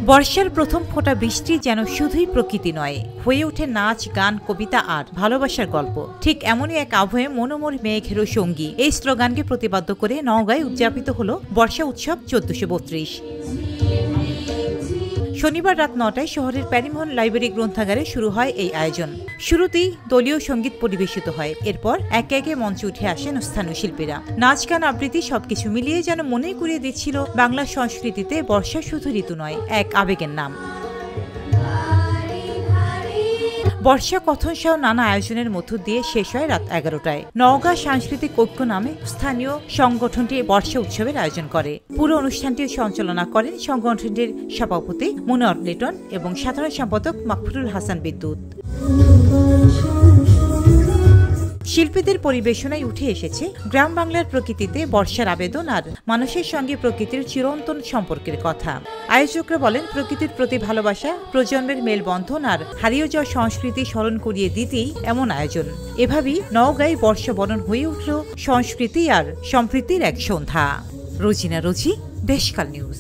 বর্ষার প্রথম ফোঁটা বৃষ্টি যেন শুধুই প্রকৃতি নয়, হয়ে ওঠে নাচ, গান, কবিতা আর ভালোবাসার গল্প। ঠিক এমনই এক আবহে মনোমর মেঘেরও সঙ্গী এই স্লোগানকে প্রতিপাদ্য করে নওগাঁয় উদযাপিত হল বর্ষা উৎসব 1432। শনিবার রাত 9টায় শহরের প্যারিমোহন লাইব্রেরি গ্রন্থাগারে শুরু হয় এই আয়োজন। শুরুতেই দলীয় সঙ্গীত পরিবেশিত হয়, এরপর একে একে মঞ্চে উঠে আসেন স্থানীয় শিল্পীরা। নাচ, গান, আবৃত্তি সবকিছু মিলিয়ে যেন মনে করিয়ে দিচ্ছিল বাংলা সংস্কৃতিতে বর্ষা শুধু ঋতু নয়, এক আবেগের নাম। বর্ষা কথন সহ নানা আয়োজনের মধ্য দিয়ে শেষ হয় রাত 11টায়। নওগাঁ সাংস্কৃতিক ঐক্য নামে স্থানীয় সংগঠনটি বর্ষা উৎসবের আয়োজন করে। পুরো অনুষ্ঠানটি সঞ্চালনা করেন সংগঠনটির সভাপতি মনোয়ার লিটন এবং সাধারণ সম্পাদক মাকফুরুল হাসান বিদ্যুৎ। শিল্পীদের পরিবেশনায় উঠে এসেছে গ্রাম বাংলার প্রকৃতিতে বর্ষার আবেদন আর মানুষের সঙ্গে প্রকৃতির চিরন্তন সম্পর্কের কথা। আয়োজকরা বলেন, প্রকৃতির প্রতি ভালোবাসা, প্রজন্মের মেলবন্ধন আর হারিয়ে যাওয়া সংস্কৃতি স্মরণ করিয়ে দিতেই এমন আয়োজন। এভাবেই নওগাঁয় বর্ষা বরণ হয়ে উঠল সংস্কৃতি আর সম্প্রীতির এক সন্ধ্যা। রোজিনা রোজি, দেশকাল নিউজ।